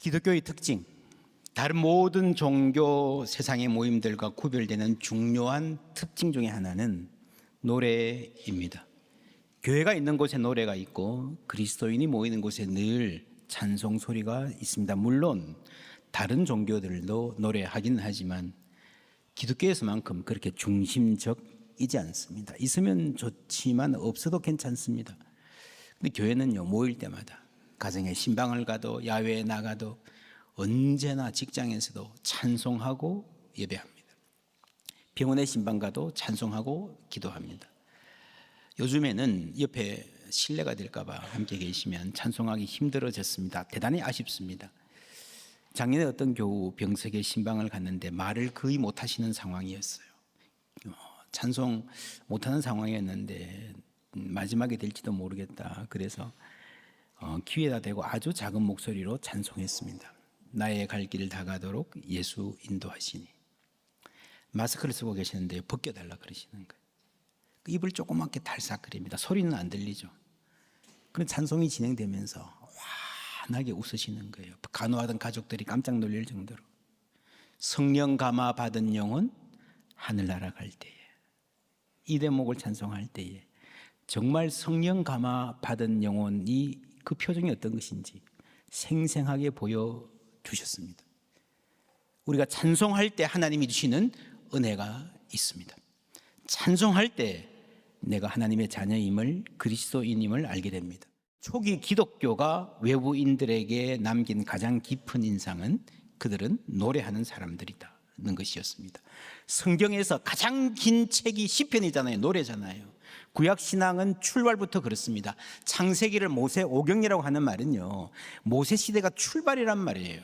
기독교의 특징, 다른 모든 종교 세상의 모임들과 구별되는 중요한 특징 중에 하나는 노래입니다. 교회가 있는 곳에 노래가 있고 그리스도인이 모이는 곳에 늘 찬송 소리가 있습니다. 물론 다른 종교들도 노래하긴 하지만 기독교에서만큼 그렇게 중심적이지 않습니다. 있으면 좋지만 없어도 괜찮습니다. 근데 교회는요, 모일 때마다 가정에 신방을 가도 야외에 나가도 언제나 직장에서도 찬송하고 예배합니다. 병원에 신방 가도 찬송하고 기도합니다. 요즘에는 옆에 실례가 될까 봐 함께 계시면 찬송하기 힘들어졌습니다. 대단히 아쉽습니다. 작년에 어떤 교우 병석에 신방을 갔는데 말을 거의 못하시는 상황이었어요. 찬송 못하는 상황이었는데 마지막에 될지도 모르겠다. 그래서 귀에다 대고 아주 작은 목소리로 찬송했습니다. 나의 갈 길 다 가도록 예수 인도하시니. 마스크를 쓰고 계시는데 벗겨달라 그러시는 거예요. 입을 조그맣게 달싹거립니다. 소리는 안 들리죠. 그런 찬송이 진행되면서 환하게 웃으시는 거예요. 간호하던 가족들이 깜짝 놀랄 정도로. 성령 감화 받은 영혼 하늘나라 갈 때에, 이 대목을 찬송할 때에 정말 성령 감화 받은 영혼이 그 표정이 어떤 것인지 생생하게 보여주셨습니다. 우리가 찬송할 때 하나님이 주시는 은혜가 있습니다. 찬송할 때 내가 하나님의 자녀임을, 그리스도인임을 알게 됩니다. 초기 기독교가 외부인들에게 남긴 가장 깊은 인상은 그들은 노래하는 사람들이다는 것이었습니다. 성경에서 가장 긴 책이 시편이잖아요. 노래잖아요. 구약신앙은 출발부터 그렇습니다. 창세기를 모세오경이라고 하는 말은요, 모세 시대가 출발이란 말이에요.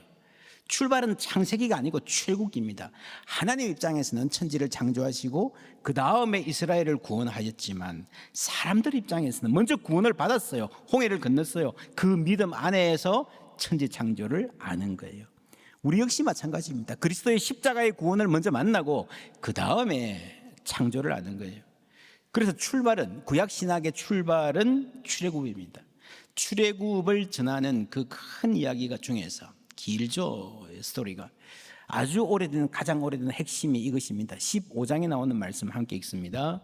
출발은 창세기가 아니고 출애굽기입니다. 하나님 입장에서는 천지를 창조하시고 그 다음에 이스라엘을 구원하셨지만 사람들 입장에서는 먼저 구원을 받았어요. 홍해를 건넜어요. 그 믿음 안에서 천지 창조를 아는 거예요. 우리 역시 마찬가지입니다. 그리스도의 십자가의 구원을 먼저 만나고 그 다음에 창조를 아는 거예요. 그래서 출발은, 구약신학의 출발은 출애굽입니다. 출애굽을 전하는 그 큰 이야기가 중에서 길죠, 스토리가. 아주 오래된, 가장 오래된 핵심이 이것입니다. 15장에 나오는 말씀 함께 읽습니다.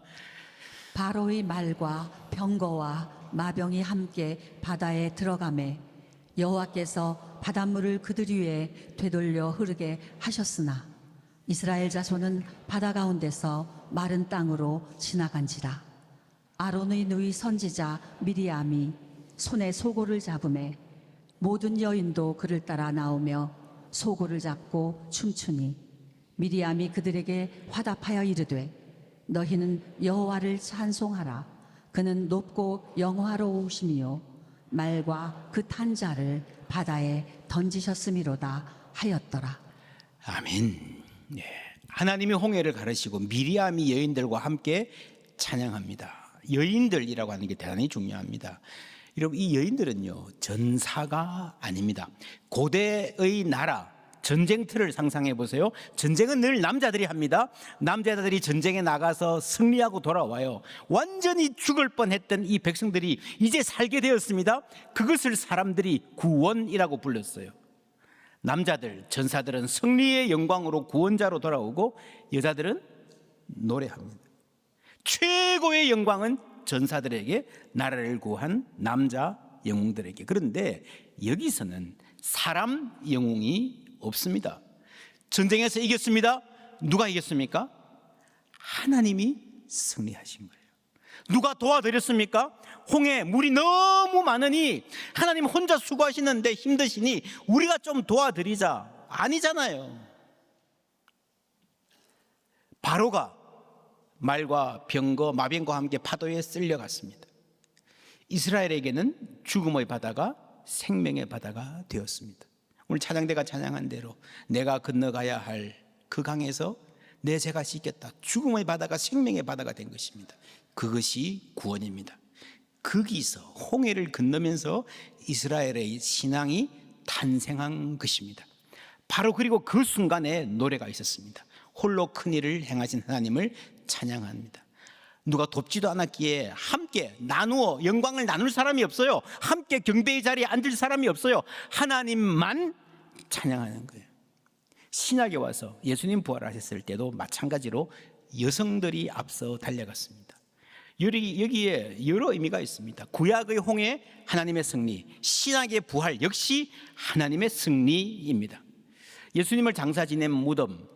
바로의 말과 병거와 마병이 함께 바다에 들어가매 여호와께서 바닷물을 그들 위에 되돌려 흐르게 하셨으나 이스라엘 자손은 바다 가운데서 마른 땅으로 지나간지라. 아론의 누이 선지자 미리암이 손에 소고를 잡으매 모든 여인도 그를 따라 나오며 소고를 잡고 춤추니 미리암이 그들에게 화답하여 이르되 너희는 여호와를 찬송하라. 그는 높고 영화로우시며 말과 그 탄 자를 바다에 던지셨음이로다 하였더라. 아멘. 네. 하나님이 홍해를 가르시고 미리암이 여인들과 함께 찬양합니다. 여인들이라고 하는 게 대단히 중요합니다. 여러분, 이 여인들은요, 전사가 아닙니다. 고대의 나라, 전쟁터를 상상해 보세요. 전쟁은 늘 남자들이 합니다. 남자들이 전쟁에 나가서 승리하고 돌아와요. 완전히 죽을 뻔했던 이 백성들이 이제 살게 되었습니다. 그것을 사람들이 구원이라고 불렀어요. 남자들, 전사들은 승리의 영광으로 구원자로 돌아오고 여자들은 노래합니다. 최고의 영광은 전사들에게, 나라를 구한 남자 영웅들에게. 그런데 여기서는 사람 영웅이 없습니다. 전쟁에서 이겼습니다. 누가 이겼습니까? 하나님이 승리하신 거예요. 누가 도와드렸습니까? 홍해 물이 너무 많으니 하나님 혼자 수고하시는데 힘드시니 우리가 좀 도와드리자. 아니잖아요. 바로가 말과 병거, 마병과 함께 파도에 쓸려갔습니다. 이스라엘에게는 죽음의 바다가 생명의 바다가 되었습니다. 오늘 찬양대가 찬양한 대로 내가 건너가야 할 그 강에서 내 죄가 씻겼다. 죽음의 바다가 생명의 바다가 된 것입니다. 그것이 구원입니다. 거기서 홍해를 건너면서 이스라엘의 신앙이 탄생한 것입니다. 바로 그리고 그 순간에 노래가 있었습니다. 홀로 큰 일을 행하신 하나님을 찬양합니다. 누가 돕지도 않았기에 함께 나누어 영광을 나눌 사람이 없어요. 함께 경배의 자리에 앉을 사람이 없어요. 하나님만 찬양하는 거예요. 신약에 와서 예수님 부활하셨을 때도 마찬가지로 여성들이 앞서 달려갔습니다. 여기에 여러 의미가 있습니다. 구약의 홍해, 하나님의 승리, 신약의 부활 역시 하나님의 승리입니다. 예수님을 장사 지낸 무덤,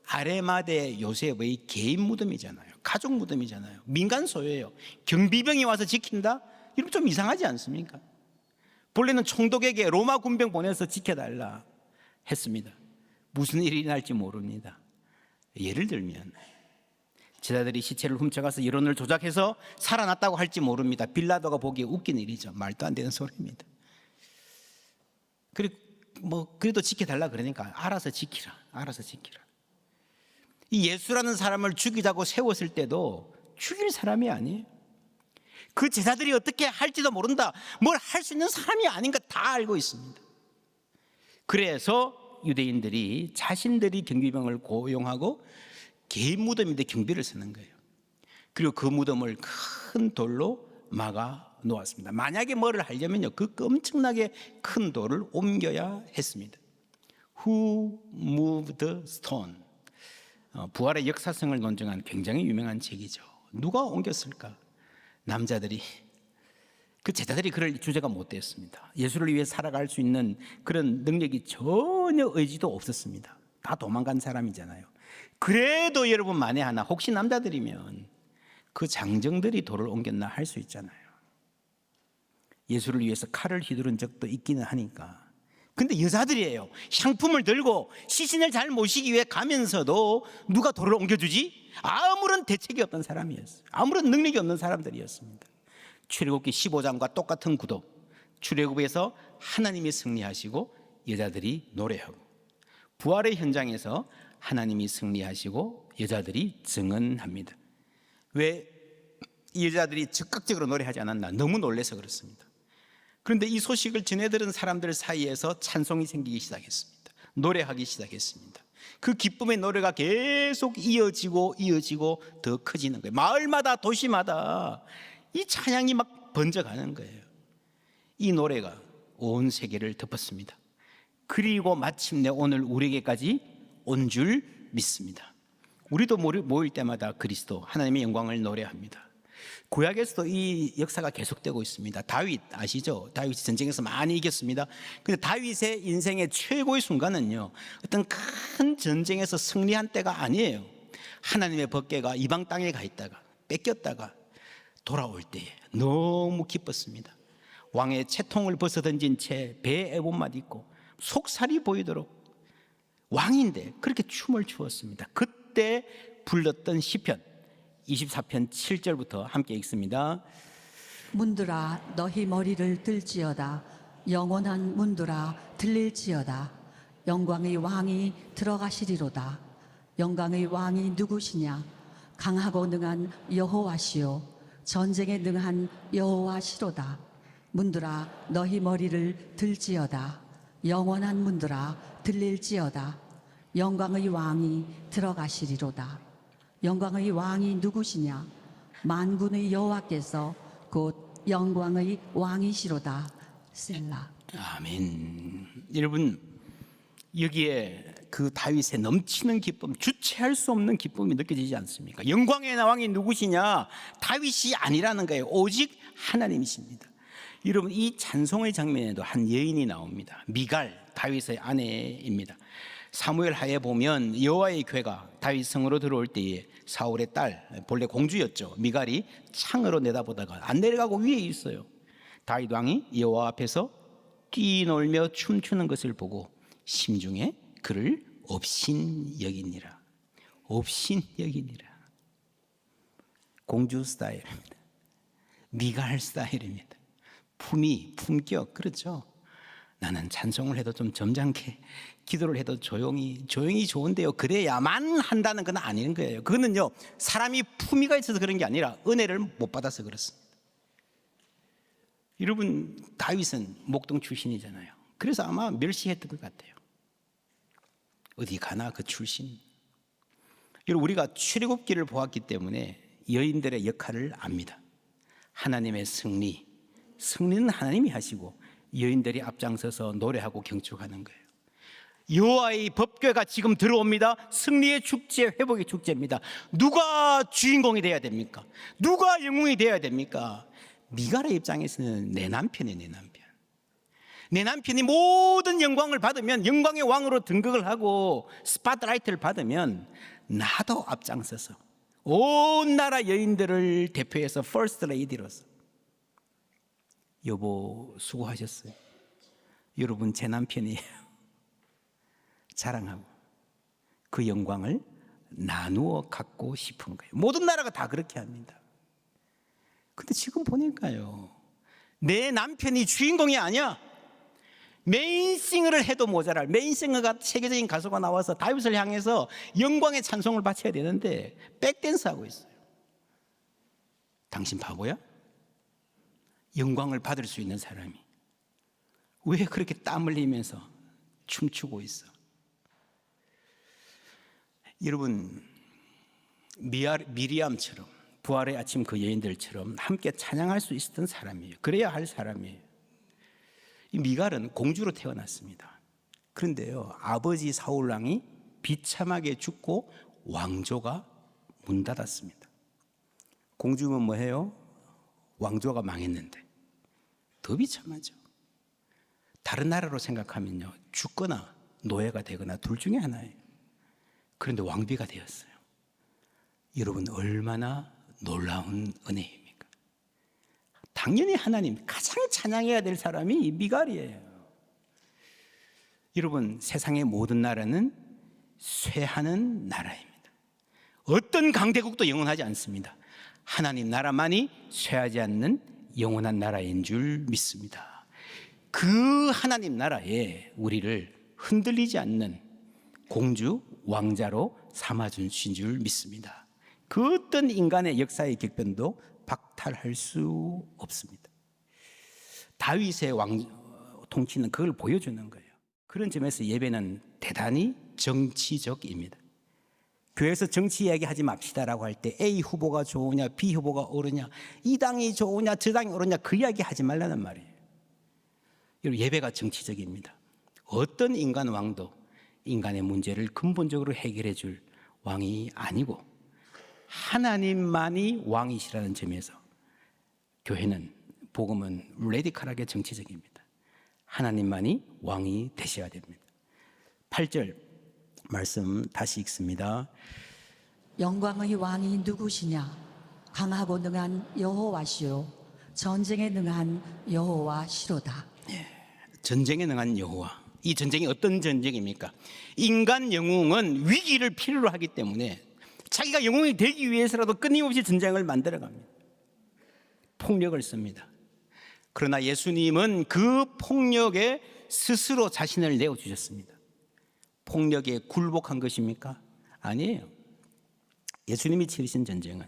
아레마대 요셉의 개인 무덤이잖아요. 가족 무덤이잖아요. 민간 소유예요. 경비병이 와서 지킨다? 이러면 좀 이상하지 않습니까? 본래는 총독에게 로마 군병 보내서 지켜달라 했습니다. 무슨 일이 날지 모릅니다. 예를 들면 제자들이 시체를 훔쳐가서 여론을 조작해서 살아났다고 할지 모릅니다. 빌라도가 보기에 웃긴 일이죠. 말도 안 되는 소리입니다. 그래도 지켜달라 그러니까 알아서 지키라. 이 예수라는 사람을 죽이자고 세웠을 때도 죽일 사람이 아니에요. 그 제자들이 어떻게 할지도 모른다. 뭘 할 수 있는 사람이 아닌가 다 알고 있습니다. 그래서 유대인들이 자신들이 경비병을 고용하고 개인 무덤인데 경비를 쓰는 거예요. 그리고 그 무덤을 큰 돌로 막아 놓았습니다. 만약에 뭐를 하려면요, 그 엄청나게 큰 돌을 옮겨야 했습니다. Who moved the stone? 부활의 역사성을 논증한 굉장히 유명한 책이죠. 누가 옮겼을까? 남자들이. 그 제자들이 그럴 주제가 못 되었습니다. 예수를 위해 살아갈 수 있는 그런 능력이 전혀 의지도 없었습니다. 다 도망간 사람이잖아요. 그래도 여러분 만에 하나 혹시 남자들이면 그 장정들이 돌을 옮겼나 할 수 있잖아요. 예수를 위해서 칼을 휘두른 적도 있기는 하니까. 근데 여자들이에요. 향품을 들고 시신을 잘 모시기 위해 가면서도 누가 돌을 옮겨주지? 아무런 대책이 없던 사람이었어요. 아무런 능력이 없는 사람들이었습니다. 출애굽기 15장과 똑같은 구도. 출애굽에서 하나님이 승리하시고 여자들이 노래하고, 부활의 현장에서 하나님이 승리하시고 여자들이 증언합니다. 왜 이 여자들이 즉각적으로 노래하지 않았나? 너무 놀라서 그렇습니다. 그런데 이 소식을 전해들은 사람들 사이에서 찬송이 생기기 시작했습니다. 노래하기 시작했습니다. 그 기쁨의 노래가 계속 이어지고 더 커지는 거예요. 마을마다 도시마다 이 찬양이 막 번져가는 거예요. 이 노래가 온 세계를 덮었습니다. 그리고 마침내 오늘 우리에게까지 온 줄 믿습니다. 우리도 모일 때마다 그리스도 하나님의 영광을 노래합니다. 구약에서도 이 역사가 계속되고 있습니다. 다윗 아시죠? 다윗이 전쟁에서 많이 이겼습니다. 근데 다윗의 인생의 최고의 순간은요, 어떤 큰 전쟁에서 승리한 때가 아니에요. 하나님의 법궤가 이방 땅에 가 있다가 뺏겼다가 돌아올 때에 너무 기뻤습니다. 왕의 채통을 벗어던진 채 배에 에봇만 입고 속살이 보이도록 왕인데 그렇게 춤을 추었습니다. 그때 불렀던 시편 24편 7절부터 함께 읽습니다. 문들아 너희 머리를 들지어다. 영원한 문들아 들릴지어다. 영광의 왕이 들어가시리로다. 영광의 왕이 누구시냐? 강하고 능한 여호와시요 전쟁에 능한 여호와시로다. 문들아 너희 머리를 들지어다. 영원한 문들아 들릴지어다. 영광의 왕이 들어가시리로다. 영광의 왕이 누구시냐? 만군의 여호와께서 곧 영광의 왕이시로다. 셀라. 아멘. 여러분, 여기에 그 다윗의 넘치는 기쁨, 주체할 수 없는 기쁨이 느껴지지 않습니까? 영광의 왕이 누구시냐? 다윗이 아니라는 거예요. 오직 하나님이십니다. 여러분, 이 찬송의 장면에도 한 여인이 나옵니다. 미갈, 다윗의 아내입니다. 사무엘 하에 보면 여호와의 궤가 다윗 성으로 들어올 때에 사울의 딸, 본래 공주였죠, 미갈이 창으로 내다보다가 안 내려가고 위에 있어요. 다윗 왕이 여호와 앞에서 뛰놀며 춤추는 것을 보고 심중에 그를 업신여기니라. 업신여기니라. 공주 스타일입니다. 미갈 스타일입니다. 품격, 그렇죠. 나는 찬송을 해도 좀 점잖게, 기도를 해도 조용히 좋은데요, 그래야만 한다는 건 아닌 거예요. 그거는요, 사람이 품위가 있어서 그런 게 아니라 은혜를 못 받아서 그렇습니다. 여러분, 다윗은 목동 출신이잖아요. 그래서 아마 멸시했던 것 같아요. 어디 가나 그 출신. 여러분, 우리가 출애굽기를 보았기 때문에 여인들의 역할을 압니다. 하나님의 승리는 하나님이 하시고 여인들이 앞장서서 노래하고 경축하는 거예요. 여호와의 법궤가 지금 들어옵니다. 승리의 축제, 회복의 축제입니다. 누가 주인공이 돼야 됩니까? 누가 영웅이 돼야 됩니까? 미갈의 입장에서는 내 남편이에요. 내 남편. 내 남편이 모든 영광을 받으면, 영광의 왕으로 등극을 하고 스팟라이트를 받으면 나도 앞장서서 온 나라 여인들을 대표해서 퍼스트 레이디로서, 여보 수고하셨어요. 여러분 제 남편이에요. 자랑하고 그 영광을 나누어 갖고 싶은 거예요. 모든 나라가 다 그렇게 합니다. 근데 지금 보니까요, 내 남편이 주인공이 아니야. 메인싱어를 해도 모자랄, 메인싱어가 세계적인 가수가 나와서 다윗을 향해서 영광의 찬송을 바쳐야 되는데 백댄스 하고 있어요. 당신 바보야? 영광을 받을 수 있는 사람이 왜 그렇게 땀 흘리면서 춤추고 있어? 여러분, 미리암처럼, 부활의 아침 그 여인들처럼 함께 찬양할 수 있었던 사람이에요. 그래야 할 사람이에요. 이 미갈은 공주로 태어났습니다. 그런데요, 아버지 사울왕이 비참하게 죽고 왕조가 문 닫았습니다. 공주면 뭐해요? 왕조가 망했는데 더 비참하죠. 다른 나라로 생각하면요, 죽거나 노예가 되거나 둘 중에 하나예요. 그런데 왕비가 되었어요. 여러분, 얼마나 놀라운 은혜입니까? 당연히 하나님 가장 찬양해야 될 사람이 이 미갈이에요. 여러분, 세상의 모든 나라는 쇠하는 나라입니다. 어떤 강대국도 영원하지 않습니다. 하나님 나라만이 쇠하지 않는 영원한 나라인 줄 믿습니다. 그 하나님 나라에 우리를 흔들리지 않는 공주, 왕자로 삼아주신 줄 믿습니다. 그 어떤 인간의 역사의 격변도 박탈할 수 없습니다. 다윗의 통치는 그걸 보여주는 거예요. 그런 점에서 예배는 대단히 정치적입니다. 교회에서 정치 이야기하지 맙시다라고 할 때 A 후보가 좋으냐, B 후보가 옳으냐, 이 당이 좋으냐, 저 당이 옳으냐, 그 이야기 하지 말라는 말이에요. 여러분, 예배가 정치적입니다. 어떤 인간 왕도 인간의 문제를 근본적으로 해결해 줄 왕이 아니고 하나님만이 왕이시라는 점에서 교회는, 복음은 레디컬하게 정치적입니다. 하나님만이 왕이 되셔야 됩니다. 8절 말씀 다시 읽습니다. 영광의 왕이 누구시냐? 강하고 능한 여호와시요 전쟁에 능한 여호와시로다. 전쟁에 능한 여호와. 이 전쟁이 어떤 전쟁입니까? 인간 영웅은 위기를 필요로 하기 때문에 자기가 영웅이 되기 위해서라도 끊임없이 전쟁을 만들어갑니다. 폭력을 씁니다. 그러나 예수님은 그 폭력에 스스로 자신을 내어주셨습니다. 폭력에 굴복한 것입니까? 아니에요. 예수님이 치르신 전쟁은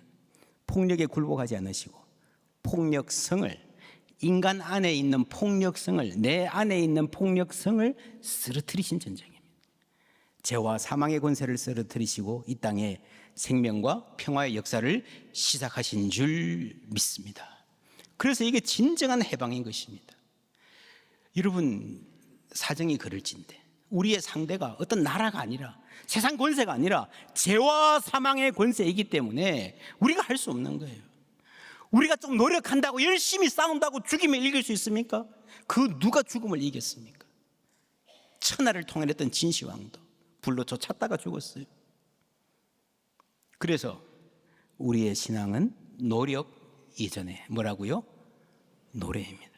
폭력에 굴복하지 않으시고 폭력성을, 인간 안에 있는 폭력성을, 내 안에 있는 폭력성을 쓰러뜨리신 전쟁입니다. 죄와 사망의 권세를 쓰러뜨리시고 이 땅에 생명과 평화의 역사를 시작하신 줄 믿습니다. 그래서 이게 진정한 해방인 것입니다. 여러분, 사정이 그럴진데 우리의 상대가 어떤 나라가 아니라, 세상 권세가 아니라 죄와 사망의 권세이기 때문에 우리가 할 수 없는 거예요. 우리가 좀 노력한다고, 열심히 싸운다고 죽임을 이길 수 있습니까? 그 누가 죽음을 이겼습니까? 천하를 통일했던 진시황도 불로 쫓았다가 죽었어요. 그래서 우리의 신앙은 노력 이전에 뭐라고요? 노래입니다.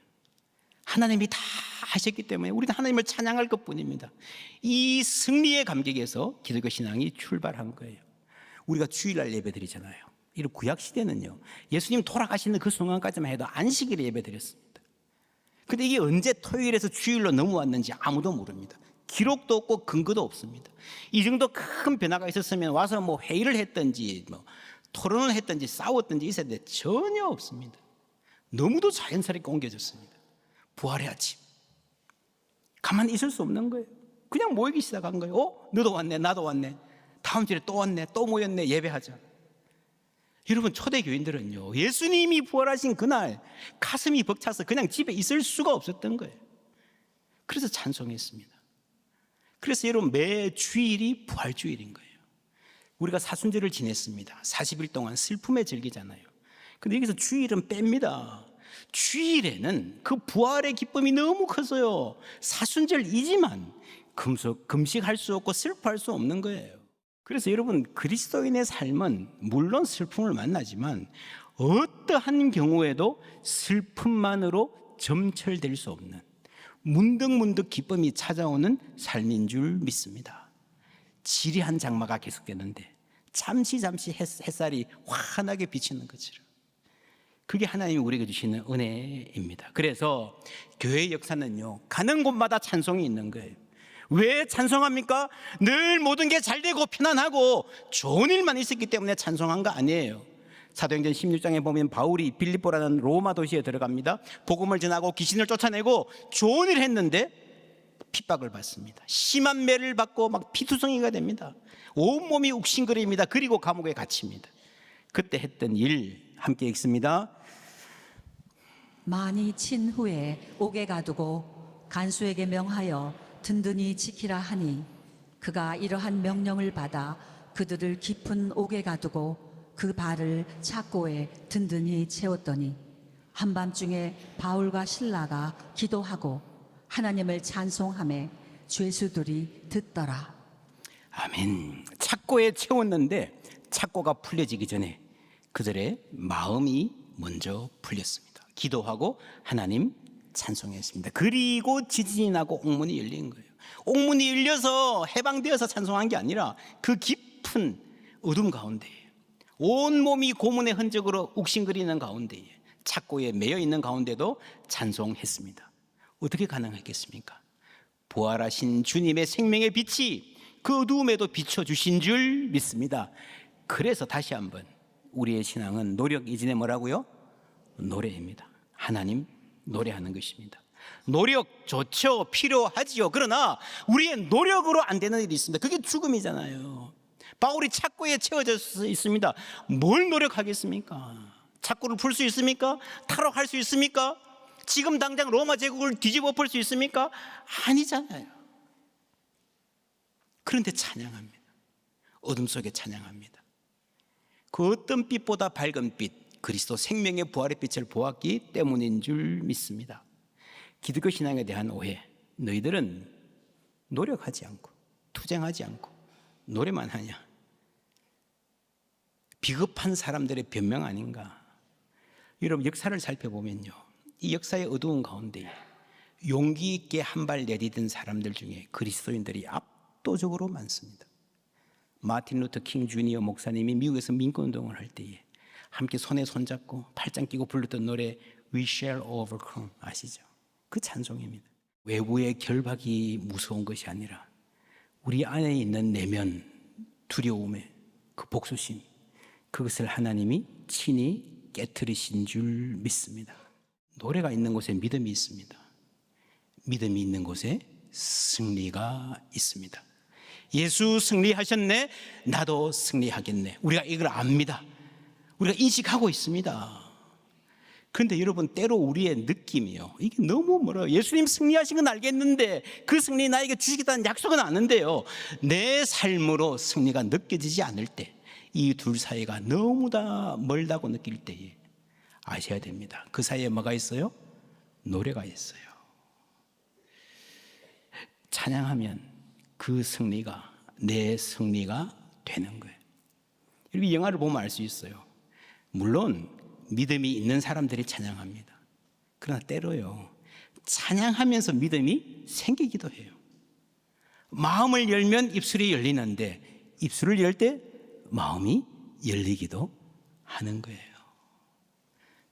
하나님이 다 하셨기 때문에 우리는 하나님을 찬양할 것뿐입니다. 이 승리의 감격에서 기독교 신앙이 출발한 거예요. 우리가 주일날 예배드리잖아요. 이 구약 시대는요, 예수님 돌아가시는 그 순간까지만 해도 안식일에 예배드렸습니다. 근데 이게 언제 토요일에서 주일로 넘어왔는지 아무도 모릅니다. 기록도 없고 근거도 없습니다. 이 정도 큰 변화가 있었으면 와서 뭐 회의를 했든지 뭐 토론을 했든지 싸웠든지 있어야 되는데 전혀 없습니다. 너무도 자연스럽게 옮겨졌습니다. 부활의 아침. 가만히 있을 수 없는 거예요. 그냥 모이기 시작한 거예요. 너도 왔네, 나도 왔네, 다음 주에 또 왔네, 또 모였네, 예배하자. 여러분, 초대교인들은요, 예수님이 부활하신 그날 가슴이 벅차서 그냥 집에 있을 수가 없었던 거예요. 그래서 찬송했습니다. 그래서 여러분 매 주일이 부활주일인 거예요. 우리가 사순절을 지냈습니다. 40일 동안 슬픔에 즐기잖아요. 근데 여기서 주일은 뺍니다. 주일에는 그 부활의 기쁨이 너무 커서요. 사순절이지만 금식할 수 없고 슬퍼할 수 없는 거예요. 그래서 여러분 그리스도인의 삶은 물론 슬픔을 만나지만 어떠한 경우에도 슬픔만으로 점철될 수 없는 문득문득 기쁨이 찾아오는 삶인 줄 믿습니다. 지리한 장마가 계속되는데 잠시 햇살이 환하게 비치는 것처럼 그게 하나님이 우리에게 주시는 은혜입니다. 그래서 교회의 역사는요, 가는 곳마다 찬송이 있는 거예요. 왜 찬송합니까? 늘 모든 게 잘 되고 편안하고 좋은 일만 있었기 때문에 찬송한 거 아니에요. 사도행전 16장에 보면 바울이 빌립보라는 로마 도시에 들어갑니다. 복음을 전하고 귀신을 쫓아내고 좋은 일 했는데 핍박을 받습니다. 심한 매를 받고 막 피투성이가 됩니다. 온몸이 욱신거립니다. 그리고 감옥에 갇힙니다. 그때 했던 일 함께 읽습니다. 많이 친 후에 옥에 가두고 간수에게 명하여 든든히 지키라 하니 그가 이러한 명령을 받아 그들을 깊은 옥에 가두고 그 발을 착고에 든든히 채웠더니 한밤중에 바울과 실라가 기도하고 하나님을 찬송하며 죄수들이 듣더라. 아멘. 착고에 채웠는데 착고가 풀려지기 전에 그들의 마음이 먼저 풀렸습니다. 기도하고 하나님 찬송했습니다. 그리고 지진이 나고 옥문이 열린 거예요. 옥문이 열려서 해방되어서 찬송한 게 아니라 그 깊은 어둠 가운데 온몸이 고문의 흔적으로 욱신거리는 가운데 착고에 매여 있는 가운데도 찬송했습니다. 어떻게 가능했겠습니까? 부활하신 주님의 생명의 빛이 그 어두움에도 비춰주신 줄 믿습니다. 그래서 다시 한번 우리의 신앙은 노력 이전에 뭐라고요? 노래입니다. 하나님 노래하는 것입니다. 노력 좋죠. 필요하지요. 그러나 우리의 노력으로 안 되는 일이 있습니다. 그게 죽음이잖아요. 바울이 착고에 채워져 있습니다. 뭘 노력하겠습니까? 착고를 풀 수 있습니까? 탈옥할 수 있습니까? 지금 당장 로마 제국을 뒤집어 엎을 수 있습니까? 아니잖아요. 그런데 찬양합니다. 어둠 속에 찬양합니다. 그 어떤 빛보다 밝은 빛, 그리스도 생명의 부활의 빛을 보았기 때문인 줄 믿습니다. 기독교 신앙에 대한 오해, 너희들은 노력하지 않고 투쟁하지 않고 노래만 하냐, 비겁한 사람들의 변명 아닌가. 여러분 역사를 살펴보면요, 이 역사의 어두운 가운데 용기 있게 한 발 내디딘 사람들 중에 그리스도인들이 압도적으로 많습니다. 마틴 루터 킹 주니어 목사님이 미국에서 민권운동을 할 때에 함께 손에 손잡고 팔짱 끼고 불렀던 노래 We shall overcome 아시죠? 그 찬송입니다. 외부의 결박이 무서운 것이 아니라 우리 안에 있는 내면 두려움의 그 복수심, 그것을 하나님이 친히 깨트리신 줄 믿습니다. 노래가 있는 곳에 믿음이 있습니다. 믿음이 있는 곳에 승리가 있습니다. 예수 승리하셨네, 나도 승리하겠네. 우리가 이걸 압니다. 우리가 인식하고 있습니다. 그런데 여러분 때로 우리의 느낌이요, 이게 너무 멀어요. 예수님 승리하신 건 알겠는데 그 승리 나에게 주시겠다는 약속은 아는데요, 내 삶으로 승리가 느껴지지 않을 때, 이 둘 사이가 너무 다 멀다고 느낄 때에 아셔야 됩니다. 그 사이에 뭐가 있어요? 노래가 있어요. 찬양하면 그 승리가 내 승리가 되는 거예요. 이렇게 영화를 보면 알 수 있어요. 물론 믿음이 있는 사람들이 찬양합니다. 그러나 때로요, 찬양하면서 믿음이 생기기도 해요. 마음을 열면 입술이 열리는데 입술을 열 때 마음이 열리기도 하는 거예요.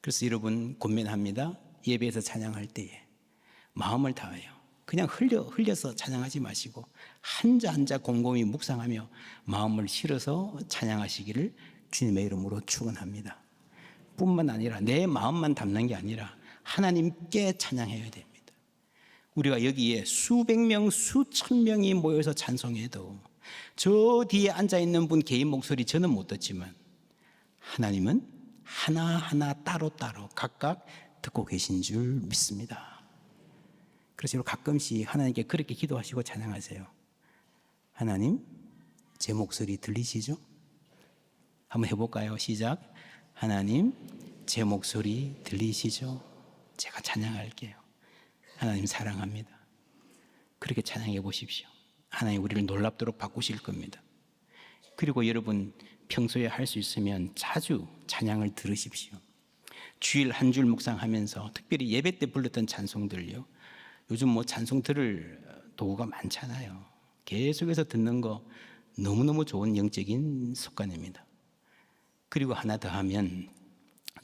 그래서 여러분 권면합니다. 예배에서 찬양할 때에 마음을 다해요. 그냥 흘려서 찬양하지 마시고 한자 한자 곰곰이 묵상하며 마음을 실어서 찬양하시기를 주님의 이름으로 축원합니다. 뿐만 아니라 내 마음만 담는 게 아니라 하나님께 찬양해야 됩니다. 우리가 여기에 수백 명, 수천 명이 모여서 찬송해도 저 뒤에 앉아있는 분 개인 목소리 저는 못 듣지만 하나님은 하나하나 따로따로 각각 듣고 계신 줄 믿습니다. 그래서 가끔씩 하나님께 그렇게 기도하시고 찬양하세요. 하나님, 제 목소리 들리시죠? 한번 해볼까요? 시작. 하나님, 제 목소리 들리시죠? 제가 찬양할게요. 하나님 사랑합니다. 그렇게 찬양해 보십시오. 하나님 우리를 놀랍도록 바꾸실 겁니다. 그리고 여러분 평소에 할 수 있으면 자주 찬양을 들으십시오. 주일 한 줄 묵상하면서 특별히 예배 때 불렀던 찬송들요. 요즘 뭐 찬송 들을 도구가 많잖아요. 계속해서 듣는 거 너무너무 좋은 영적인 습관입니다. 그리고 하나 더 하면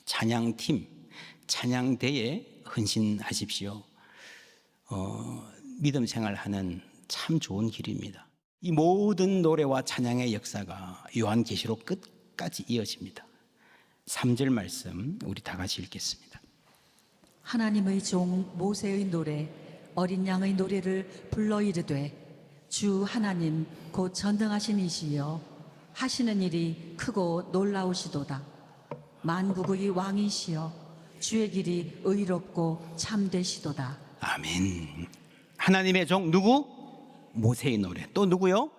찬양팀, 찬양대에 헌신하십시오. 믿음 생활하는 참 좋은 길입니다. 이 모든 노래와 찬양의 역사가 요한계시록 끝까지 이어집니다. 3절 말씀 우리 다 같이 읽겠습니다. 하나님의 종 모세의 노래 어린 양의 노래를 불러 이르되 주 하나님 곧 전능하신 이시여 하시는 일이 크고 놀라우시도다. 만국의 왕이시여 주의 길이 의롭고 참되시도다. 아멘. 하나님의 종 누구? 모세의 노래. 또 누구요?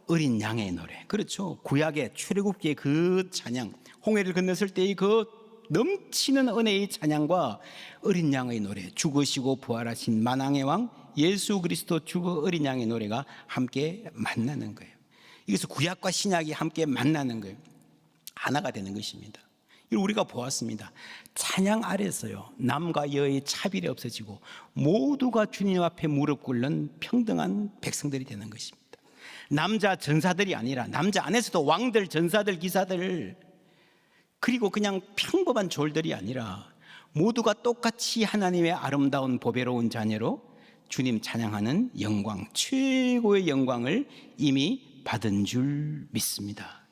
어린 양의 노래. 그렇죠. 구약의 출애굽기의 그 찬양, 홍해를 건넜을 때의 그 넘치는 은혜의 찬양과 어린 양의 노래, 죽으시고 부활하신 만왕의 왕 예수 그리스도 죽어 어린 양의 노래가 함께 만나는 거예요. 이것은 구약과 신약이 함께 만나는 거예요. 하나가 되는 것입니다. 이걸 우리가 보았습니다. 찬양 아래서요, 남과 여의 차별이 없어지고 모두가 주님 앞에 무릎 꿇는 평등한 백성들이 되는 것입니다. 남자 전사들이 아니라 남자 안에서도 왕들, 전사들, 기사들, 그리고 그냥 평범한 졸들이 아니라 모두가 똑같이 하나님의 아름다운 보배로운 자녀로 주님 찬양하는 영광, 최고의 영광을 이미 받은 줄 믿습니다.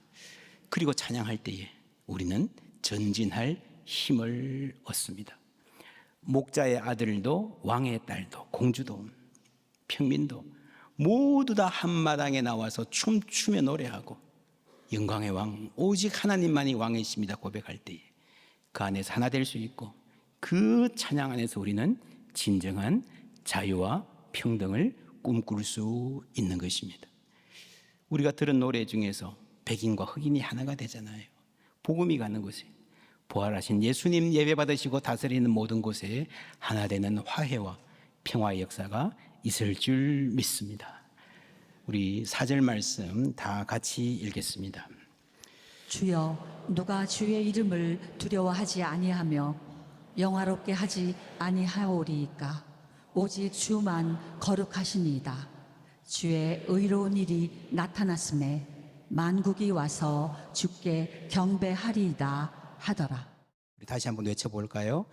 그리고 찬양할 때에 우리는 전진할 힘을 얻습니다. 목자의 아들도 왕의 딸도 공주도 평민도 모두 다 한마당에 나와서 춤추며 노래하고 영광의 왕 오직 하나님만이 왕이십니다 고백할 때에 그 안에서 하나 될 수 있고 그 찬양 안에서 우리는 진정한 자유와 평등을 꿈꿀 수 있는 것입니다. 우리가 들은 노래 중에서 백인과 흑인이 하나가 되잖아요. 복음이 가는 곳에 부활하신 예수님 예배 받으시고 다스리는 모든 곳에 하나 되는 화해와 평화의 역사가 있을 줄 믿습니다. 우리 4절 말씀 다 같이 읽겠습니다. 주여 누가 주의 이름을 두려워하지 아니하며 영화롭게 하지 아니하오리이까 오직 주만 거룩하시니이다. 주의 의로운 일이 나타났음에 만국이 와서 주께 경배하리이다 하더라. 우리 다시 한번 외쳐볼까요?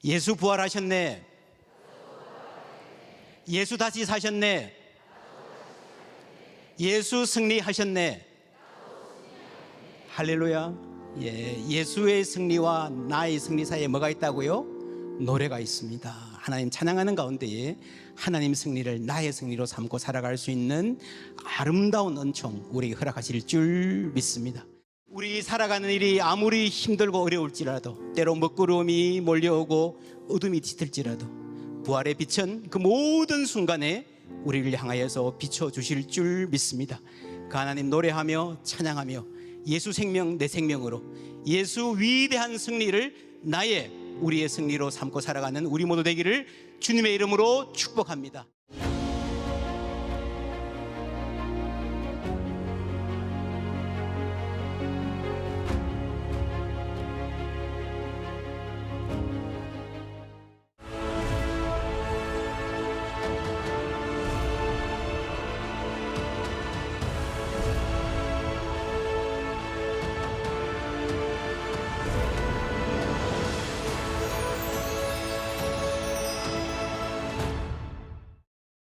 예수 부활하셨네. 예수 다시 사셨네. 예수 승리하셨네. 할렐루야. 예수의 승리와 나의 승리 사이에 뭐가 있다고요? 노래가 있습니다. 하나님 찬양하는 가운데에 하나님 승리를 나의 승리로 삼고 살아갈 수 있는 아름다운 은총 우리에게 허락하실 줄 믿습니다. 우리 살아가는 일이 아무리 힘들고 어려울지라도 때로 먹구름이 몰려오고 어둠이 짙을지라도 부활의 빛은 그 모든 순간에 우리를 향하여서 비춰주실 줄 믿습니다. 그 하나님 노래하며 찬양하며 예수 생명 내 생명으로 예수 위대한 승리를 우리의 승리로 삼고 살아가는 우리 모두 되기를 주님의 이름으로 축복합니다.